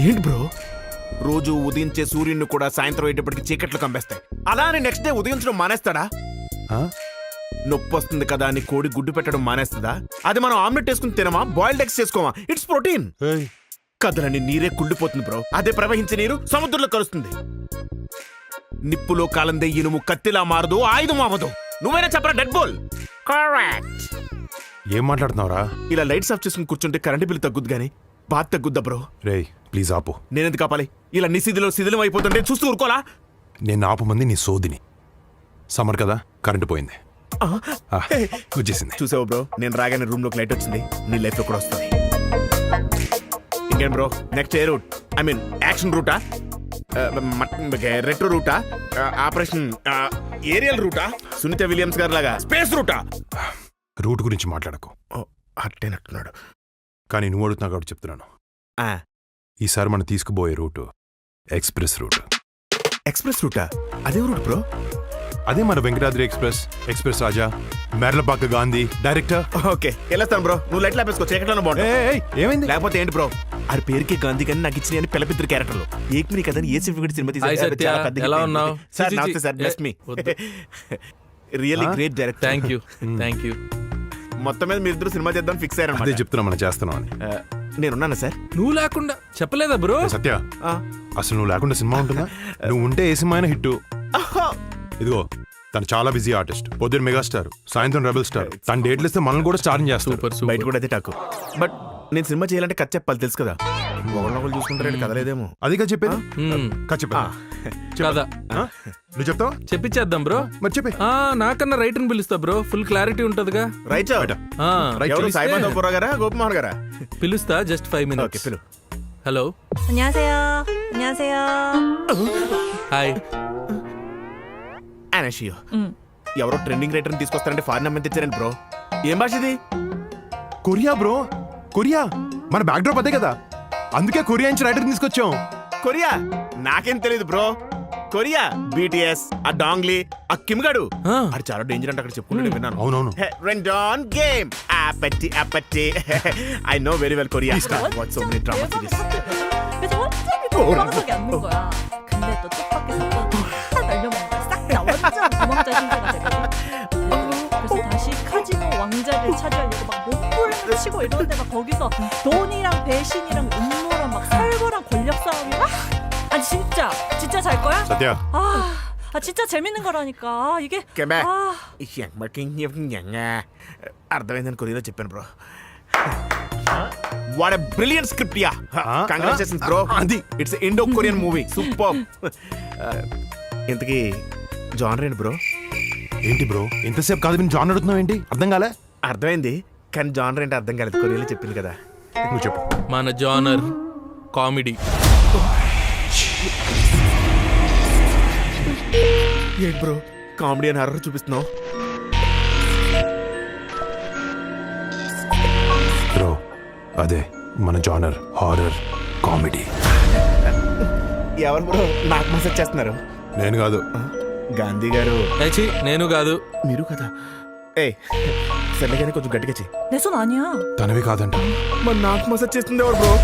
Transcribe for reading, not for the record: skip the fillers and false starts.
ఏంటి బ్రో రోజు ఉదయించే సూర్యుడిని కూడా సాయంత్రం అయ్యేటప్పటికి చీకట్లు కంపేస్తాయి. అలానే నెక్స్ట్ డే ఉదయించడం మానేస్తాడా? నొప్పి వస్తుంది కదా అని కోడి గుడ్డు పెట్టడం మానేస్తుందా? అది మనం ఆమ్లెట్ వేసుకుని తినమా, బాయిల్డ్ ఎగ్స్ చేసుకోమా? It's protein. కదలని నీరే కుళ్ళిపోతుంది బ్రో. అదే ప్రవహించే నీరు సముద్రంలో కలుస్తుంది. నిప్పులో కాలందే ఇనుము కత్తిలా మారదు, ఆయుధం అవ్వదు. నువ్వైనా చెప్పరా డెడ్ బోల్? కరెక్ట్. ఏం మాట్లాడుతున్నావురా? ఇలా లైట్స్ ఆఫ్ చేసుకుని కూర్చుంటే కరెంట్ బిల్ తగ్గుద్ది గానీ బాధ తగ్గుద్దా బ్రో? రే ప్లీజ్ ఆపు. నేనెందుకు కాపాలి? ఇలా నిశిదిలో శిథిలం అయిపోతుంటే చూస్తూ ఊరుకోలా? నేను ఆపమంది నీ సోదిని. సమ్మర్ కదా, కరెంటు పోయింది, వచ్చేసింది. చూసావు బ్రో, నేను రాగానే రూమ్ లోకి లైట్ వచ్చింది. నీ లైఫ్ లో కూడా వస్తుంది. ఇంకేం బ్రో, నెక్స్ట్ ఏ రూట్? ఐ మీన్ యాక్షన్ రూటా, రెట్రో రూటా, ఆపరేషన్ ఏరియల్ రూటా, సునీత విలియమ్స్ గారు లాగా స్పేస్ రూటా? రూట్ గురించి మాట్లాడకు. అట్టేనట్టున్నాడు. కానీ నువ్వు అడుగుతున్నా కాబట్టి చెప్తున్నాను. ఈసారి మనం తీసుకుపోయే రూటు ఎక్స్ప్రెస్ రూట్. ఎక్స్ప్రెస్ రూటా? అదే రూట్ బ్రో? అదే మన వెంకటాద్రి ఎక్స్ప్రెస్, ఎక్స్ప్రెస్ రాజా, మెర్లపాక గాంధీ డైరెక్టర్. ఓకే వెళ్ళొస్తాను బ్రో. నువ్వు లైట్ లేపేసుకో, చీకట్లోనే బాగుంటుంది. ఏమైంది? లేకపోతే ఏంటి బ్రో, ఆ పేరుకి గాంధీ కానీ నాకు ఇచ్చిన పిల్లపిద్దరు క్యారెక్టర్లు ఏక్మిని కదని ఏ cinema cinema really great director. Thank you. మొత్తం మీద మీరు ఇద్దరు సినిమా చేద్దాం ఫిక్స్ అదే అయ్యారు. చెప్తున్నా మనం చేస్తున్నాం అని. నేనున్నాను సార్. నువ్వు లేకుండా చెప్పలేదా బ్రో? సత్య, అసలు నువ్వు లేకుండా సినిమా ఉంటుందా? నువ్వు ఉంటే ఏ సినిమా అయినా హిట్. ఇదిగో తను చాలా బిజీ ఆర్టిస్ట్. పొద్దున్న మెగాస్టార్, సాయంత్రం రెబల్ స్టార్. తన డేట్లు ఇస్తే మనల్ని కూడా స్టార్ట్ చేస్తారు. బయట కూడా అదే టాకు. బట్ నేను సినిమా చేయాలంటే కథ చెప్పాలి, తెలుసు కదా. ఒకళ్ళు చూసుకుంటారంటే కదలేదేమో. అది కదా చెప్పేది. కథ చెప్పా కదా, నువ్వు చెప్తావా? చెప్పించేద్దాం బ్రో. మరి చెప్పి. నాకన్నా రైటర్ పిలుస్తా బ్రో, ఫుల్ క్లారిటీ ఉంటదిగా. రైట్ సాయిబాబా గారా, గోపమోహన్ గారా? పిలుస్తా, జస్ట్ 5 minutes. ఓకే పిలు. హలో, 안녕하세요. హాయ్. అనషియో ఎవరో ట్రెండింగ్ రైటర్ తీసుకొస్తారంటే ఫారిన్ అమ్మని తెచ్చారండి బ్రో. ఏం భాష ఇది? Korea bro, Korea. మన బ్యాక్ డ్రాప్ అదే కదా, అందుకే కొరియా నుంచి రైటర్ తీసుకొచ్చాం. కొరియా? నాకేం తెలియదు బ్రో. కొరియా BTS, ఆ డాంగ్లీ, ఆ కిమ్గాడు, అది చాలా డేంజర్ అంటే అక్కడ చెప్పుకుంటే విన్నాను. అవునవును. రెండాన్ game 아빠티 아빠티. I know very well Korea. Watch so many drama series. 그래서 완전히 도망석이 앉는 거야. 근데 또 뜻밖에서 다 날려먹는 거야. 싹 다 완전 도망자 신세가 되거든. 그래서 다시 카지노 왕자를 차지하려고 막 몸부림을 치고 이러는데 막 거기서 돈이랑 배신이랑 음모랑 막 살벌한 권력 싸움이 막. 아니 진짜 잘 거야? Satya, 진짜 재밌는 거라니까. 이게 అర్థమైందని కొరియాలో చెప్పాను bro. What a brilliant script. Yeah, congratulations bro. అది it's Indo Korean movie, super. ఇంతకీ జానర్ ఏంటి బ్రో? ఏంటి బ్రో ఇంతసేపు కాదు నేను జాన్ అడుగుతున్నావు ఏంటి? అర్థం కాలే? అర్థమైంది కానీ జానర్ ఏంటి అర్థం కాలేదు. కొరియాలో చెప్పింది కదా. నువ్వు చెప్పు. మన జానర్ కామెడీ. ఏంటి బ్రో కామెడీ అని హర్రర్ చూపిస్తున్నావు? బ్రో అదే మన జానర్, హారర్ కామెడీ. ఎవరు బ్రో నాకు మెసేజ్ చేస్తున్నారు? నేను కాదు, గాంధీ గారు. నేను కాదు. మీరు కదా? ఏ సర్లే కానీ కొంచెం గట్టిగా చెయ్యి. 내 손 아니야. తనవి కాదంట. మరి నాకు మెసేజ్ చేస్తుంది ఎవరు బ్రో?